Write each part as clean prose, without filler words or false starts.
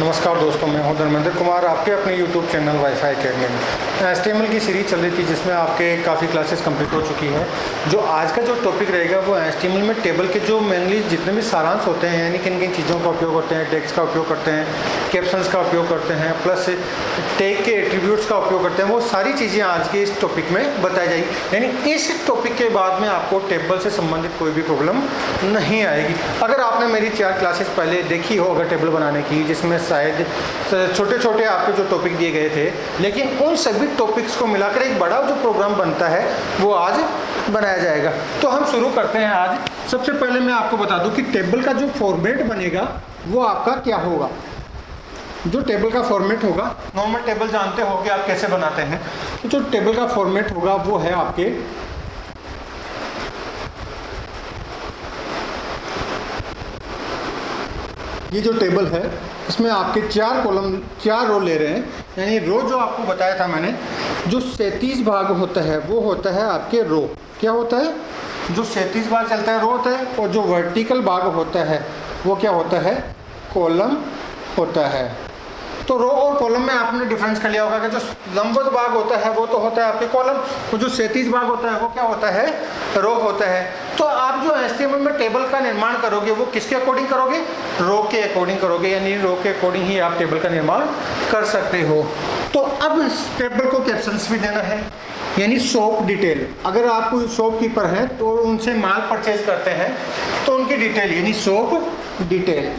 नमस्कार दोस्तों, मैं हूं धर्मेंद्र कुमार, आपके अपने YouTube चैनल वाईफाई अकेडमी में HTML की सीरीज चल रही थी जिसमें आपके काफ़ी क्लासेस कंप्लीट हो चुकी है। जो आज का जो टॉपिक रहेगा वो HTML में टेबल के जो मेनली जितने भी सारांश होते हैं, यानी किन किन चीज़ों का उपयोग करते हैं, टेक्स्ट का उपयोग करते हैं, कैप्शंस का उपयोग करते हैं, प्लस टैग के एट्रीब्यूट्स का उपयोग करते हैं, वो सारी चीज़ें आज के इस टॉपिक में बताई जाएगी। यानी इस टॉपिक के बाद में आपको टेबल से संबंधित कोई भी प्रॉब्लम नहीं आएगी। अगर आपने मेरी 4 क्लासेस पहले देखी हो अगर टेबल बनाने की, जिसमें शायद छोटे छोटे आपके जो टॉपिक दिए गए थे, लेकिन उन सभी टॉपिक्स को मिलाकर एक बड़ा जो प्रोग्राम बनता है वो आज बनाया जाएगा। तो हम शुरू करते हैं आज। सबसे पहले मैं आपको बता दूं कि टेबल का जो फॉर्मेट बनेगा वो आपका क्या होगा। जो टेबल का फॉर्मेट होगा, नॉर्मल टेबल जानते हो कि आप कैसे बनाते हैं, तो जो टेबल का फॉर्मेट होगा वो है आपके ये जो टेबल है इसमें आपके 4 कॉलम 4 रो ले रहे हैं। यानी रो जो आपको बताया था मैंने, जो 37 भाग होता है वो होता है आपके रो। क्या होता है? जो 37 भाग चलता है रो होता है, और जो वर्टिकल भाग होता है वो क्या होता है? कॉलम होता है। तो रो और कॉलम में आपने डिफरेंस कर लिया होगा कि जो लंबवत भाग होता है वो तो होता है आपके कॉलम, और जो 37 भाग होता है वो क्या होता है? रो होता है। तो आप जो HTML में टेबल का निर्माण करोगे वो किसके अकॉर्डिंग करोगे? रो के अकॉर्डिंग करोगे, यानी रो के अकॉर्डिंग ही आप टेबल का निर्माण कर सकते हो। तो अब इस टेबल को कैप्शंस भी देना है, यानी शॉप डिटेल। अगर आप कोई शॉपकीपर हैं तो उनसे माल परचेज करते हैं तो उनकी डिटेल, यानी शॉप डिटेल।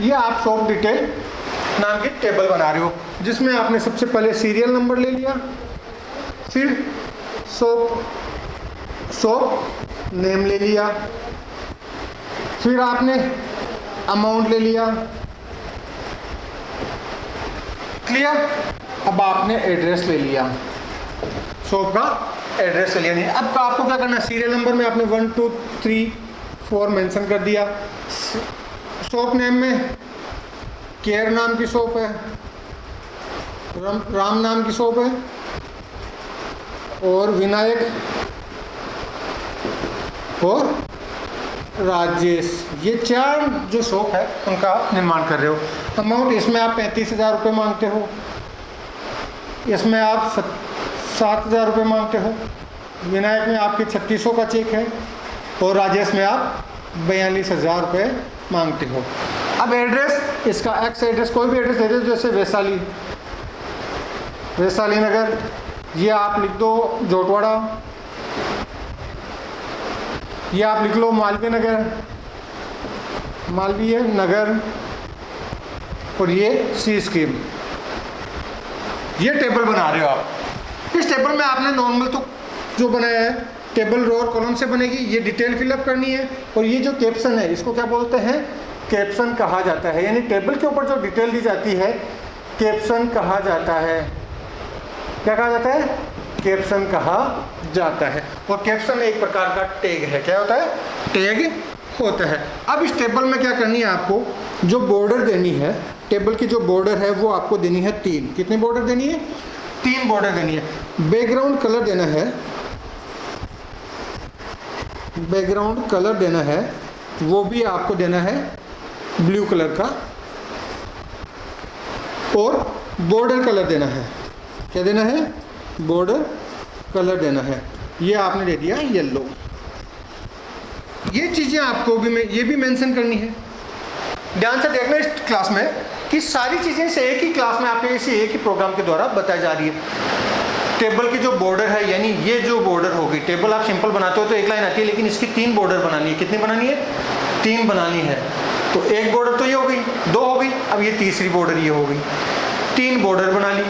ये आप शॉप डिटेल नाम की टेबल बना रहे हो, जिसमें आपने सबसे पहले सीरियल नंबर ले लिया, फिर शॉप नेम ले लिया, फिर आपने अमाउंट ले लिया। क्लियर? अब आपने एड्रेस ले लिया, शॉप का एड्रेस ले लिया। अब आपको क्या करना है? सीरियल नंबर में आपने 1 2 3 4 मेंशन कर दिया। शॉप नेम में केयर नाम की शॉप है, राम नाम की शॉप है, और विनायक और राजेश, ये 4 जो शॉप है उनका आप निर्माण कर रहे हो। अमाउंट इसमें आप 35,000 रुपये मांगते हो, इसमें आप 7,000 रुपये मांगते हो, विनायक में आपके 3600 का चेक है, और राजेश में आप 42,000 रुपये मांगते हो। अब एड्रेस, इसका एक्स एड्रेस कोई भी एड्रेस दे दो, जैसे वैशाली नगर, ये आप लिख दो जोटवाड़ा, ये आप लिख लो मालवीय नगर, और ये सी स्कीम। ये टेबल बना रहे हो आप। इस टेबल में आपने नॉर्मल तो जो बनाया है टेबल रो और कॉलम से बनेगी, ये डिटेल फिलअप करनी है। और ये जो कैप्शन है इसको क्या बोलते हैं? कैप्शन कहा जाता है। यानी टेबल के ऊपर जो डिटेल दी जाती है कैप्शन कहा जाता है। क्या कहा जाता है? कैप्शन कहा जाता है। और कैप्शन एक प्रकार का टैग है। क्या होता है? टैग होता है। अब इस टेबल में क्या करनी है आपको? जो बॉर्डर देनी है, टेबल की जो बॉर्डर है वो आपको देनी है 3। कितनी बॉर्डर देनी है? 3 बॉर्डर देनी है। बैकग्राउंड कलर देना है, बैकग्राउंड कलर देना है, वो भी आपको देना है ब्लू कलर का, और बॉर्डर कलर देना है। क्या देना है? बॉर्डर कलर देना है। ये आपने दे दिया येलो। ये चीज़ें आपको भी ये भी मेंशन करनी है। ध्यान से देखना इस क्लास में कि सारी चीज़ें से एक ही क्लास में आपके इसी एक ही प्रोग्राम के द्वारा बताई जा रही है। टेबल की जो बॉर्डर है, यानी ये जो बॉर्डर होगी, टेबल आप सिंपल बनाते हो तो एक लाइन आती है, लेकिन इसकी 3 बॉर्डर बनानी है। कितनी बनानी है? 3 बनानी है। तो एक बॉर्डर तो ये हो गई, 2 हो गई, अब ये तीसरी बॉर्डर ये हो गई, 3 बॉर्डर बना ली।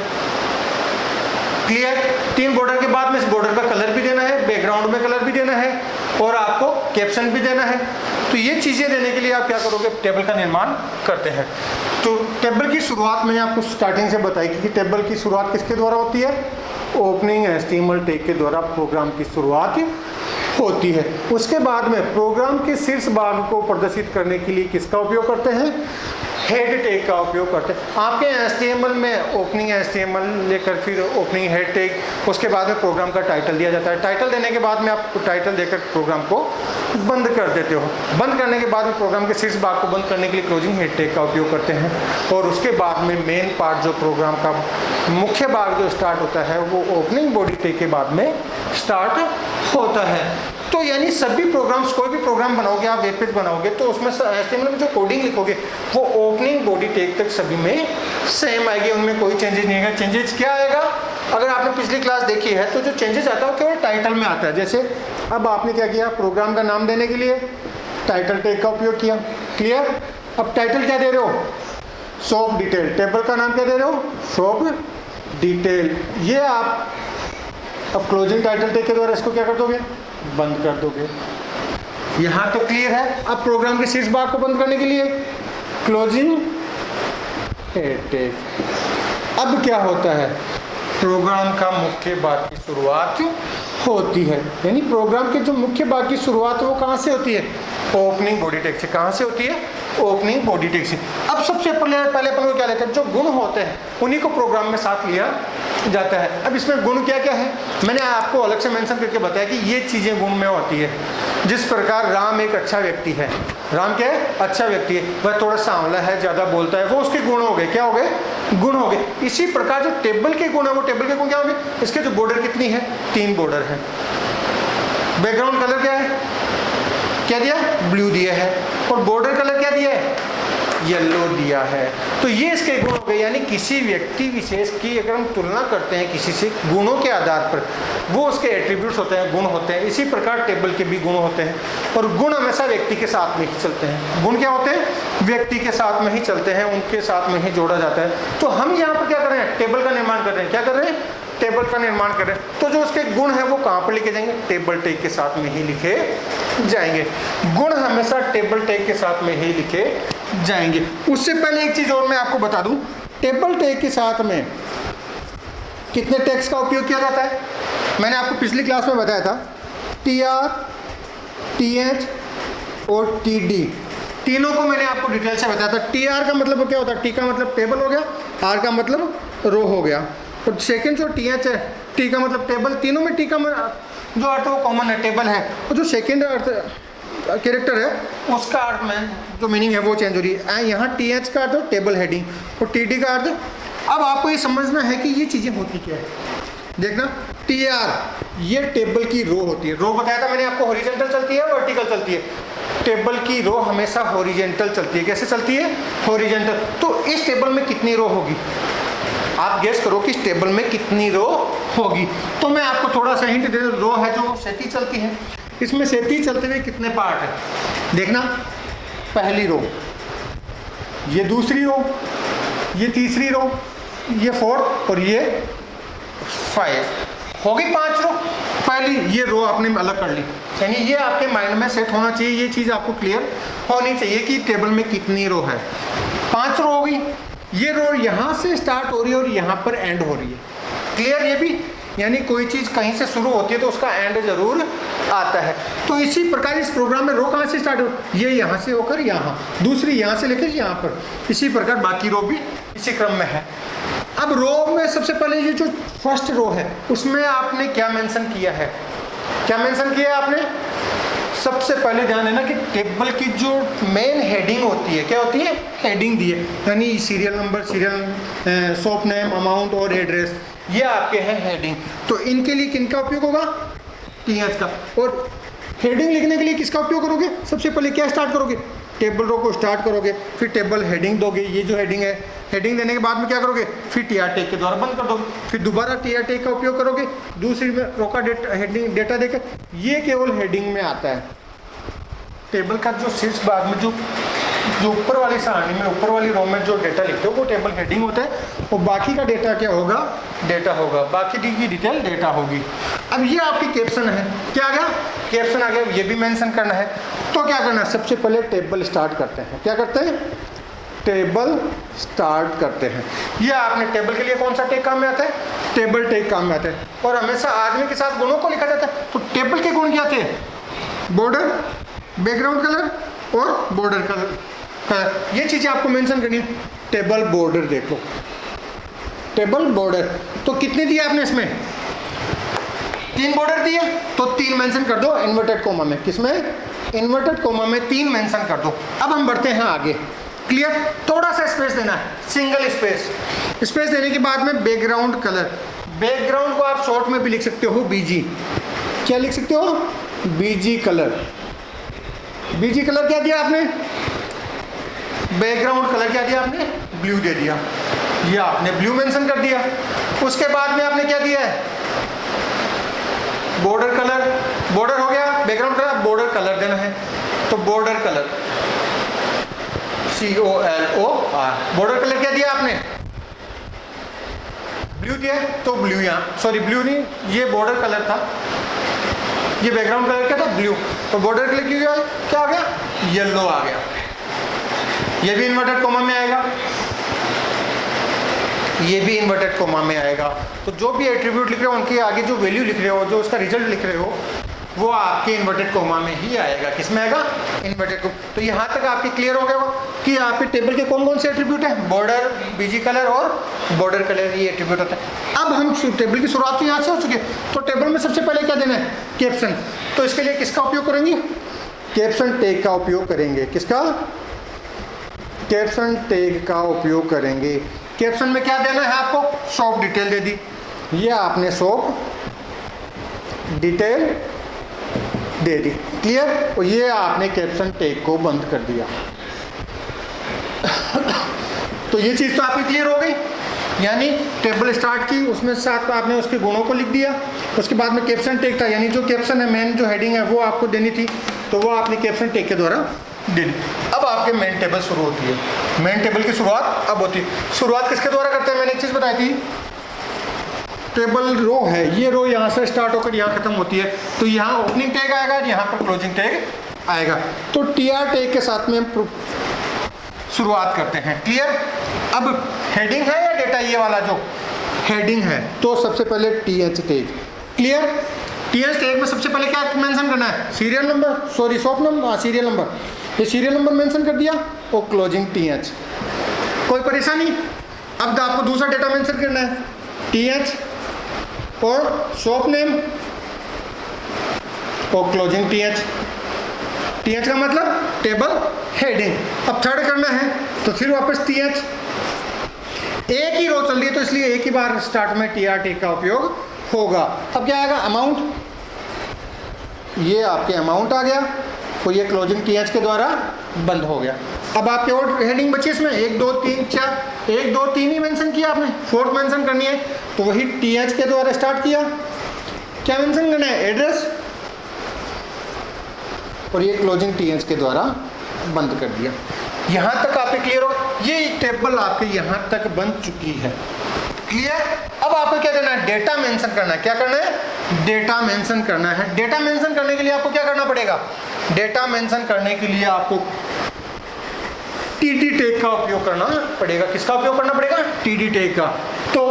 क्लियर? 3 बॉर्डर के बाद में इस बॉर्डर का कलर भी देना है, बैकग्राउंड में कलर भी देना है, और आपको कैप्शन भी देना है। तो ये चीज़ें देने के लिए आप क्या करोगे? टेबल का निर्माण करते हैं। तो टेबल की शुरुआत मैंने आपको स्टार्टिंग से बताई कि टेबल की शुरुआत किसके द्वारा होती है? ओपनिंग HTML टैग के द्वारा प्रोग्राम की शुरुआत होती है। उसके बाद में प्रोग्राम के शीर्ष भाग को प्रदर्शित करने के लिए किसका उपयोग करते हैं? हेड टैग का उपयोग करते हैं। आपके HTML में ओपनिंग HTML लेकर फिर ओपनिंग हेड टैग, उसके बाद में प्रोग्राम का टाइटल दिया जाता है। टाइटल देने के बाद में आप टाइटल देकर प्रोग्राम को बंद कर देते हो। बंद करने के बाद में प्रोग्राम के शीर्ष भाग को बंद करने के लिए क्लोजिंग हेड टैग का उपयोग करते हैं। और उसके बाद में मेन पार्ट जो प्रोग्राम का मुख्य भाग जो स्टार्ट होता है वो ओपनिंग बॉडी टैग के बाद में स्टार्ट होता है। तो यानी सभी प्रोग्राम्स, कोई भी प्रोग्राम बनाओगे आप, वेब पेज बनाओगे, तो उसमें HTML में जो कोडिंग लिखोगे वो ओपनिंग बॉडी टैग तक सभी में सेम आएगी, उनमें कोई चेंजेस नहीं आएगा। चेंजेस क्या आएगा, अगर आपने पिछली क्लास देखी है तो जो चेंजेस आता है वो केवल टाइटल में आता है। जैसे अब आपने क्या किया, प्रोग्राम का नाम देने के लिए टाइटल टैग का उपयोग किया, क्लियर। अब टाइटल क्या दे रहे हो, शॉप डिटेल। टेबल का नाम क्या दे रहे हो, शॉप डिटेल। ये आप अब क्लोजिंग टाइटल टैग के द्वारा इसको क्या कर दोगे, बंद कर दोगे। यहां तो क्लियर है। अब प्रोग्राम के शीर्ष भाग को बंद करने के लिए क्लोजिंग हेड टैग। अब क्या होता है, प्रोग्राम का मुख्य भाग की शुरुआत होती है। यानी प्रोग्राम के जो मुख्य भाग की शुरुआत है वो कहां से होती है, ओपनिंग बॉडी टैग से। कहां से होती है, ओपनिंग बॉडी टैग से। अब सबसे पहले अपन को क्या लेते हैं, जो गुण होते हैं उन्हीं को प्रोग्राम में साथ लिया जाता है। अब इसमें गुण क्या क्या है, मैंने आपको अलग से मेंशन करके बताया कि ये चीज़ें गुण में होती है। जिस प्रकार राम एक अच्छा व्यक्ति है, राम क्या है, अच्छा व्यक्ति है, वह थोड़ा सा आंवला है, ज़्यादा बोलता है, वो उसके गुण हो गए। क्या हो गए, गुण हो गए। इसी प्रकार जो टेबल के गुण है वो टेबल के गुण क्या हो गए, इसके जो बॉर्डर कितनी है, 3 बॉर्डर है। बैकग्राउंड कलर क्या है, क्या दिया, ब्लू दिया है। और बॉर्डर कलर क्या दिया है, येलो दिया है। तो ये इसके गुण हो गए। यानी किसी व्यक्ति विशेष की अगर हम तुलना करते हैं किसी से गुणों के आधार पर, वो उसके एट्रीब्यूट्स होते हैं, गुण होते हैं। इसी प्रकार टेबल के भी गुण होते हैं। और गुण हमेशा व्यक्ति के साथ में ही चलते हैं। गुण क्या होते हैं, व्यक्ति के साथ में ही चलते हैं, उनके साथ में ही जोड़ा जाता है। तो हम यहाँ पर क्या कर रहे हैं, टेबल का निर्माण कर रहे हैं। क्या कर रहे हैं, टेबल का निर्माण कर रहे हैं। तो जो उसके गुण है वो कहाँ पर लिखे जाएंगे, टेबल टैग के साथ में ही लिखे जाएंगे। गुण हमेशा टेबल टैग के साथ में ही लिखे जाएंगे। उससे पहले एक चीज और मैं आपको बता दूं, टेबल टैग के साथ में कितने टैग्स का उपयोग किया जाता है। मैंने आपको पिछली क्लास में बताया था, TR, TH और TD, तीनों को मैंने आपको डिटेल से बताया था। TR का मतलब क्या होता है, T का मतलब टेबल हो गया, R का मतलब रो हो गया। और सेकेंड जो TH है, T का मतलब टेबल। तीनों में T का जो अर्थ है वो कॉमन है, टेबल है। और जो सेकेंड अर्थ कैरेक्टर है उसका अर्थ में जो मीनिंग है वो चेंज हो रही है। यहाँ TH का अर्थ टेबल हेडिंग और TD का अर्थ। अब आपको ये समझना है कि ये चीज़ें होती क्या है। देखना, TR ये टेबल की रो होती है। रो बताया था मैंने आपको, हॉरिजॉन्टल चलती है, वर्टिकल चलती है। टेबल की रो हमेशा हॉरिजॉन्टल चलती है। कैसे चलती है, हॉरिजॉन्टल। तो इस टेबल में कितनी रो होगी, आप गेस करो कि इस टेबल में कितनी रो होगी। तो मैं आपको थोड़ा सा हिंट दे दूं, रो है जो क्षैतिज चलती है। इसमें क्षैतिज चलते हुए कितने पार्ट है, देखना, पहली रो, ये दूसरी रो, ये तीसरी रो, ये फोर्थ और ये 5 हो गई 5 रो। पहली ये रो आपने अलग कर ली। यानी ये आपके माइंड में सेट होना चाहिए, ये चीज़ आपको क्लियर होनी चाहिए कि टेबल में कितनी रो है। 5 रो हो गई। ये रो यहाँ से स्टार्ट हो रही है और यहाँ पर एंड हो रही है। क्लियर, ये भी, यानी कोई चीज़ कहीं से शुरू होती है तो उसका एंड जरूर आता है। तो इसी प्रकार इस प्रोग्राम में रो कहाँ से स्टार्ट हो, ये यहाँ से होकर यहाँ, दूसरी यहाँ से लेकर यहाँ पर। इसी प्रकार बाकी रो भी इसी क्रम में है। अब रो में सबसे पहले ये जो फर्स्ट रो है उसमें आपने क्या मेंशन किया है, क्या मेंशन किया है आपने, सबसे पहले ध्यान देना कि टेबल की जो मेन हेडिंग होती है, क्या होती है, हेडिंग दी है। यानी serial number, serial, shop name, amount और एड्रेस, ये आपके हैं हेडिंग। तो इनके लिए किनका उपयोग होगा, TH का। और हेडिंग लिखने के लिए किसका उपयोग करोगे, सबसे पहले क्या स्टार्ट करोगे, टेबल रो को स्टार्ट करोगे, फिर टेबल हेडिंग दोगे। ये जो हेडिंग है, हेडिंग देने के बाद में क्या करोगे, फिर TR टैग के द्वारा बंद कर दोगे, फिर दोबारा TR टैग का उपयोग करोगे दूसरी में रो का हेडिंग डेटा देकर। ये केवल हेडिंग में आता है। टेबल का जो शीर्ष भाग में जो ऊपर वाली सारणी में, ऊपर वाली रो में जो डेटा लिखते हो वो टेबल हेडिंग होता है। और बाकी का डेटा क्या होगा, डेटा होगा, बाकी की डिटेल डेटा होगी। अब ये आपकी कैप्शन है, क्या आ गया, कैप्शन आ गया, ये भी मेंशन करना है। तो क्या करना है, सबसे पहले टेबल स्टार्ट करते हैं। क्या करते हैं, टेबल स्टार्ट करते हैं। ये आपने टेबल के लिए कौन सा टैग काम में आता है, टेबल टैग काम में आता है। और हमेशा आदमी के साथ गुणों को लिखा जाता है। तो टेबल के गुण क्या थे, बॉर्डर, बैकग्राउंड कलर और बॉर्डर कलर। ये चीज़ें आपको मेंशन करनी है। टेबल बॉर्डर देख लो, टेबल बॉर्डर तो कितने दिए आपने इसमें, 3 बॉर्डर दिए, तो 3 मेंशन कर दो इन्वर्टेड कोमा में। किसमें, इन्वर्टेड कोमा में 3 मेंशन कर दो। अब हम बढ़ते हैं आगे। क्लियर, थोड़ा सा स्पेस देना है, सिंगल स्पेस। स्पेस देने के बाद में बैकग्राउंड कलर, बैकग्राउंड को आप शॉर्ट में भी लिख सकते हो बीजी। क्या लिख सकते हो, बीजी कलर। बीजी कलर क्या दिया आपने, बैकग्राउंड कलर क्या दिया आपने, ब्लू दे दिया। ये आपने ब्लू मेंशन कर दिया। उसके बाद में आपने क्या दिया है, बॉर्डर कलर। बॉर्डर हो गया, बैकग्राउंड कलर, बॉर्डर कलर देना है, तो border colour COLOR। Border colour क्या दिया आपने, ब्लू दिया, तो ब्लू यहाँ, सॉरी ब्लू नहीं, ये बॉर्डर कलर था, ये बैकग्राउंड कलर क्या था, ब्लू। तो बॉर्डर कलर क्या आ गया, येलो आ गया। ये भी इन्वर्टेड कोमा में आएगा, ये भी इन्वर्टेड कोमा में आएगा। तो जो भी एट्रीब्यूट लिख रहे हो, उनके आगे जो वैल्यू लिख रहे हो, जो उसका रिजल्ट लिख रहे हो, वो आपके इन्वर्टेड कोमा में ही आएगा। किसमें आएगा, इन्वर्टेड कोमा। तो यहाँ तक आपकी क्लियर हो गया वो कि आपके टेबल के कौन कौन से एट्रीब्यूट हैं, बॉर्डर, बीजी कलर और बॉर्डर कलर, ये एट्रीब्यूट होता है। अब हम टेबल की शुरुआत तो यहाँ से हो चुकी है। तो टेबल में सबसे पहले क्या देना है, कैप्शन। तो इसके लिए किसका उपयोग करेंगे, कैप्शन टैग का उपयोग करेंगे। किसका, कैप्शन टैग का उपयोग करेंगे। कैप्शन में क्या देना है आपको, शॉप डिटेल दे दी। ये आपने शॉप डिटेल दे दी, क्लियर। और ये आपने कैप्शन टैग को बंद कर दिया। तो ये चीज़ तो आपकी क्लियर हो गई, यानी टेबल स्टार्ट की, उसमें साथ आपने उसके गुणों को लिख दिया। उसके बाद में कैप्शन टैग था, यानी जो कैप्शन है, मेन जो हेडिंग है वो आपको देनी थी, तो वो आपने कैप्शन टैग के द्वारा दे दी। अब आपके मेन टेबल शुरू होती है। मेन टेबल की शुरुआत अब होती है। शुरुआत किसके द्वारा करते हैं, मैंने एक चीज़ बताई थी, टेबल रो है, ये रो यहाँ से स्टार्ट होकर यहाँ खत्म होती है। तो यहाँ ओपनिंग टैग आएगा, यहाँ पर क्लोजिंग टैग आएगा। तो TR टैग के साथ में शुरुआत करते हैं, क्लियर। अब हेडिंग है या डेटा, ये वाला जो हेडिंग है, तो सबसे पहले TH tag, clear. TH tag में सबसे पहले क्या मेंशन करना है, serial number, sorry shop number, serial number. ये सीरियल नंबर मेंशन कर दिया और क्लोजिंग TH, कोई परेशानी। अब आपको दूसरा डेटा मेंशन करना है, TH और शॉप नेम और क्लोजिंग TH। TH का मतलब टेबल हेडिंग। अब थर्ड करना है, तो फिर वापस TH। एक ही रो चल रही है, तो इसलिए एक ही बार स्टार्ट में TR टैग का उपयोग होगा। अब क्या आएगा, अमाउंट। ये आपके अमाउंट आ गया और ये क्लोजिंग TH के द्वारा बंद हो गया। अब आपके और हेडिंग बची इसमें 1 2 3 4, 1 2 3 ही मेंशन किया आपने, फोर्थ मेंशन करनी है, तो वही TH के द्वारा स्टार्ट किया। क्या मेंशन करना है, एड्रेस, और ये क्लोजिंग TH के द्वारा बंद कर दिया। यहाँ तक आपके क्लियर हो, ये टेबल आपके यहाँ तक बन चुकी है, क्लियर। अब आपको क्या करना है, डेटा मेंशन करना है। क्या करना है, डेटा मेंशन करना है। डेटा मेंशन करने के लिए आपको क्या करना पड़ेगा, डेटा मेंशन करने के लिए आपको TD टैग का उपयोग करना पड़ेगा। किसका उपयोग करना पड़ेगा, TD टैग का। तो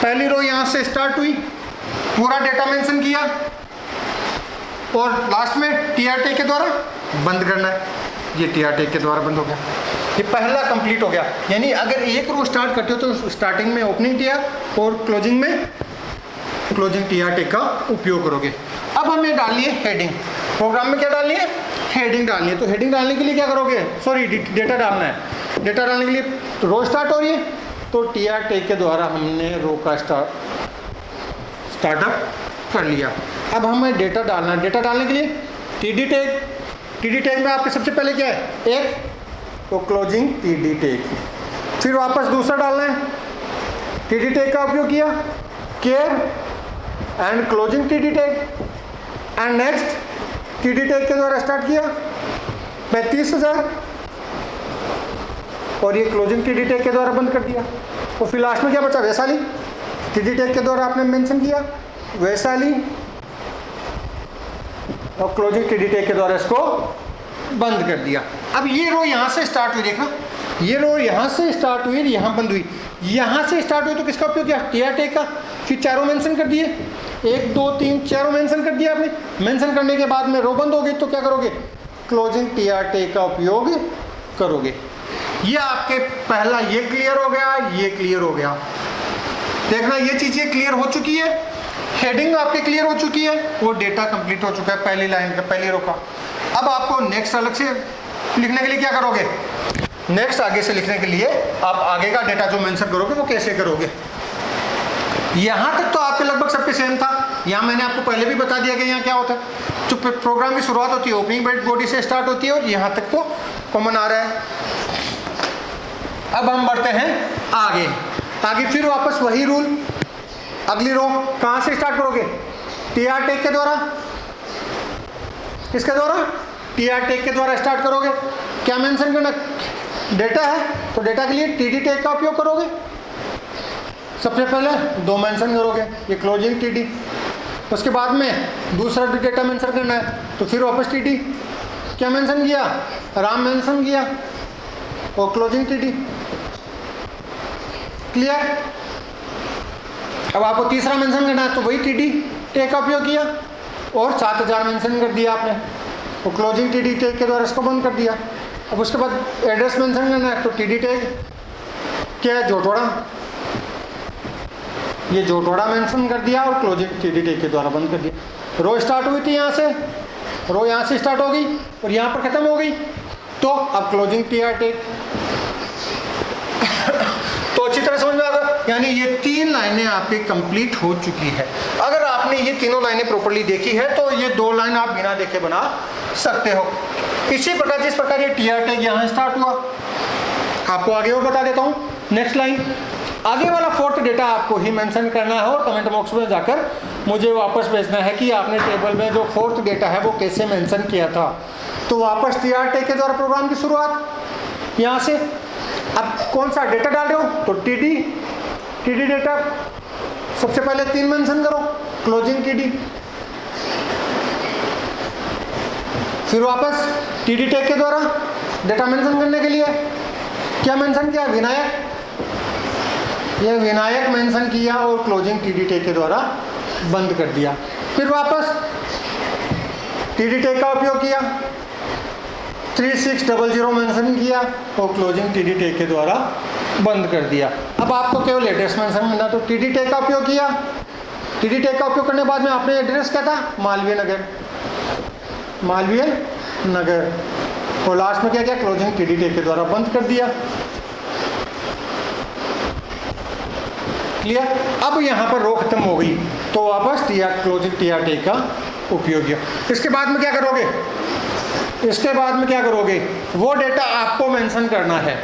पहली रो यहाँ से स्टार्ट हुई, पूरा डेटा मेंशन किया और लास्ट में TR टैग के द्वारा बंद करना है। ये TR टैग के द्वारा बंद हो गया, ये पहला कंप्लीट हो गया। यानी अगर एक रो स्टार्ट करते हो तो स्टार्टिंग में ओपनिंग TR और क्लोजिंग में क्लोजिंग TR टैग का उपयोग करोगे। अब हमें डालनी है हेडिंग। प्रोग्राम में क्या डालनी है, हेडिंग डालनी है। तो हेडिंग डालने के लिए क्या करोगे, सॉरी डेटा डालना है। डेटा डालने के लिए रो स्टार्ट हो रही है, तो TR टैग के द्वारा हमने रो का स्टार्टअप कर लिया। अब हमें डेटा डालना है। डेटा डालने के लिए TD टैग। TD टैग में आपके सबसे पहले क्या है, एक तो क्लोजिंग TD टैग, फिर वापस दूसरा डालना है। TD टैग का उपयोग किया, care and closing TD tag, and next TD tag के द्वारा स्टार्ट किया 35,000 और ये क्लोजिंग TD टैग के द्वारा बंद कर दिया। और फिर लास्ट में क्या बचा, वैशाली। TD टैग के द्वारा आपने मेंशन किया वैशाली और क्लोजिंग TD टैग के द्वारा इसको बंद कर दिया। अब ये रो यहाँ से स्टार्ट हुई, देखना ये रो यहाँ से स्टार्ट हुई, यहाँ बंद हुई। यहाँ से स्टार्ट हुई तो किसका उपयोग किया, TR टैग का। फिर चारों मेंशन कर दिए, 1 2 3 चारों मेंशन कर दिया आपने। मेंशन करने के बाद में रो बंद हो गई, तो क्या करोगे, क्लोजिंग TR टैग का उपयोग करोगे। ये आपके पहला ये क्लियर हो गया, ये क्लियर हो गया। देखना ये चीजें क्लियर हो चुकी है, हेडिंग आपके क्लियर हो चुकी है, वो डेटा कंप्लीट हो चुका है पहली लाइन का, पहली रो का। अब आपको नेक्स्ट अलग से लिखने के लिए क्या करोगे, नेक्स्ट आगे से लिखने के लिए आप आगे का डेटा जो मेंशन करोगे वो कैसे करोगे। यहाँ तक तो आपके लगभग सबके सेम था। यहाँ मैंने आपको पहले भी बता दिया कि यहाँ क्या होता है, जो प्रोग्राम की शुरुआत होती है ओपनिंग बॉडी से स्टार्ट होती है और यहाँ तक तो कॉमन आ रहा है। अब हम बढ़ते हैं आगे, आगे फिर वापस वही रूल, अगली रो कहाँ से स्टार्ट करोगे, टीआर टैग के द्वारा, किसके द्वारा, टीआर टैग के द्वारा स्टार्ट करोगे। क्या मेंशन करना, डेटा है तो डेटा के लिए टीडी टैग का उपयोग करोगे। सबसे पहले दो मेंशन करोगे, ये क्लोजिंग टीडी, उसके बाद में दूसरा भी डेटा मेंशन करना है तो फिर वापस टीडी, क्या मेंशन किया, राम मेंशन किया और क्लोजिंग टीडी। क्लियर। अब आपको तीसरा मेंशन करना है तो वही टीडी टैग का उपयोग किया और 7000 मेंशन कर दिया आपने, वो क्लोजिंग टीडी टैग के द्वारा इसको बंद कर दिया। अब उसके बाद एड्रेस मेंशन करना है तो टीडी टैग क्या है, जोटोड़ा, ये जोटोड़ा मेंशन कर दिया और क्लोजिंग टीडी टैग के द्वारा बंद कर दिया। रो स्टार्ट हुई थी यहाँ से, रो यहाँ से स्टार्ट होगी और यहाँ पर खत्म हो गई, तो अब क्लोजिंग टीआर टैग। तो अच्छी तरह समझ में आ गया, यानी ये 3 लाइनें आपकी कंप्लीट हो चुकी है। अगर आपने ये तीनों लाइनें प्रॉपर्ली देखी है तो ये 2 लाइन आप बिना देखे बना सकते हो। इसी प्रकार जिस प्रकार ये टीआर टैग यहाँ स्टार्ट हुआ, आपको आगे और बता देता हूँ। नेक्स्ट लाइन, आगे वाला 4th डेटा आपको ही मेंशन करना है और कमेंट बॉक्स में जाकर मुझे वापस भेजना है कि आपने टेबल में जो 4th डेटा है वो कैसे मेंशन किया था। तो वापस टीआर टैग के द्वारा प्रोग्राम की शुरुआत यहाँ से। अब कौन सा डेटा डाल रहे हो तो टीडी डेटा, सबसे पहले 3 मेंशन करो, क्लोजिंग टीडी, फिर वापस टीडी टैग के द्वारा डेटा मेंशन करने के लिए क्या मेंशन किया, विनायक, ये विनायक मेंशन किया और क्लोजिंग टीडी टैग के द्वारा बंद कर दिया। फिर वापस टीडी टैग का उपयोग किया, 3600 मेंशन किया और क्लोजिंग टीडी टैग के द्वारा बंद कर दिया। अब आपको केवल एड्रेस मेंशन करना, तो टीडी टैग का उपयोग किया, टीडी टैग का उपयोग करने के बाद में आपने एड्रेस क्या था, मालवीय नगर, मालवीय नगर, और लास्ट में क्या किया, क्लोजिंग टीडी टैग के द्वारा बंद कर दिया। क्लियर। अब यहाँ पर रो खत्म हो गई तो वापस क्लोजिंग टीआर टैग का उपयोग किया। इसके बाद में क्या करोगे, इसके बाद में क्या करोगे, वो डेटा आपको मेंशन करना है,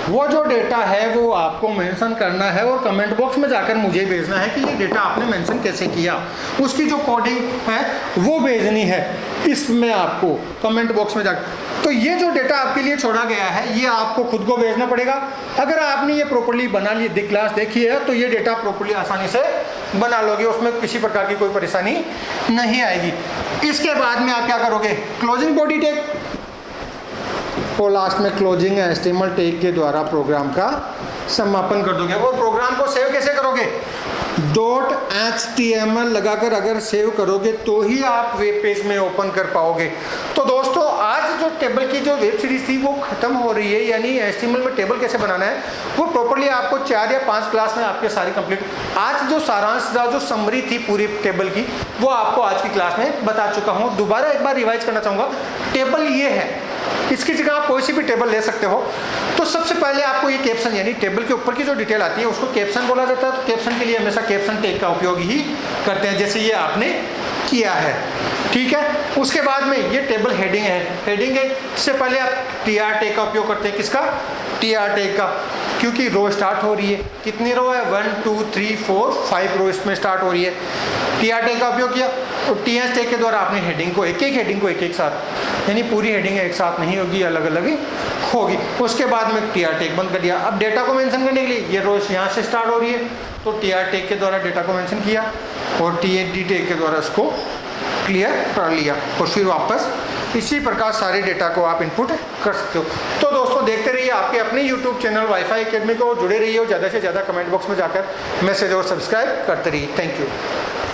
वो जो डेटा है वो आपको मेंशन करना है और कमेंट बॉक्स में जाकर मुझे भेजना है कि ये डेटा आपने मेंशन कैसे किया, उसकी जो कोडिंग है वो भेजनी है इसमें आपको कमेंट बॉक्स में जाकर। तो ये जो डेटा आपके लिए छोड़ा गया है ये आपको खुद को भेजना पड़ेगा। अगर आपने ये प्रॉपर्ली बना ली, क्लास देखी है तो ये डेटा प्रॉपर्ली आसानी से बना लोगे, उसमें किसी प्रकार की कोई परेशानी नहीं आएगी। इसके बाद में आप क्या करोगे, क्लोजिंग बॉडी टैग और लास्ट में क्लोजिंग एचटीएमएल टैग के द्वारा प्रोग्राम का समापन कर दोगे। और प्रोग्राम को सेव कैसे करोगे, .html लगाकर अगर सेव करोगे तो ही आप वेब पेज में ओपन कर पाओगे। तो दोस्तों आज जो टेबल की जो वेब सीरीज थी वो खत्म हो रही है, यानी HTML में टेबल कैसे बनाना है वो प्रॉपर्ली आपको 4 या 5 क्लास में आपके सारी कंप्लीट। आज जो सारांश जो समरी थी पूरी टेबल की वो आपको आज की क्लास में बता चुका हूँ। दोबारा एक बार रिवाइज करना चाहूँगा। टेबल ये है, इसकी जगह आप कोई सी भी टेबल ले सकते हो। तो सबसे पहले आपको ये कैप्शन यानी टेबल के ऊपर की जो डिटेल आती है उसको कैप्शन बोला जाता है। तो कैप्शन के लिए हमेशा कैप्शन टैग का उपयोग ही करते हैं, जैसे ये आपने किया है, ठीक है। उसके बाद में ये टेबल हेडिंग है, हेडिंग है इससे पहले आप टीआर टैग का उपयोग करते हैं, किसका, टीआर टैग का, क्योंकि रो स्टार्ट हो रही है। कितनी रो है, 1 2 3 4 5 रो इसमें स्टार्ट हो रही है। टीआर टैग का उपयोग किया और टीएस टैग के द्वारा आपने हेडिंग को एक एक साथ, यानी पूरी हेडिंग एक साथ नहीं होगी, अलग अलग ही होगी। उसके बाद में टीआर टैग बंद कर दिया। अब डेटा को मेंशन करने के लिए ये रो यहाँ से स्टार्ट हो रही है तो टीआर टैग के द्वारा डेटा को मेंशन किया और टीएडी टैग के द्वारा इसको क्लियर कर लिया और फिर वापस इसी प्रकार सारे डेटा को आप इनपुट कर सकते हो। तो दोस्तों देखते रहिए आपके अपने YouTube चैनल वाईफाई एकेडमी को, जुड़े रहिए और ज़्यादा से ज़्यादा कमेंट बॉक्स में जाकर मैसेज और सब्सक्राइब करते रहिए। Thank you.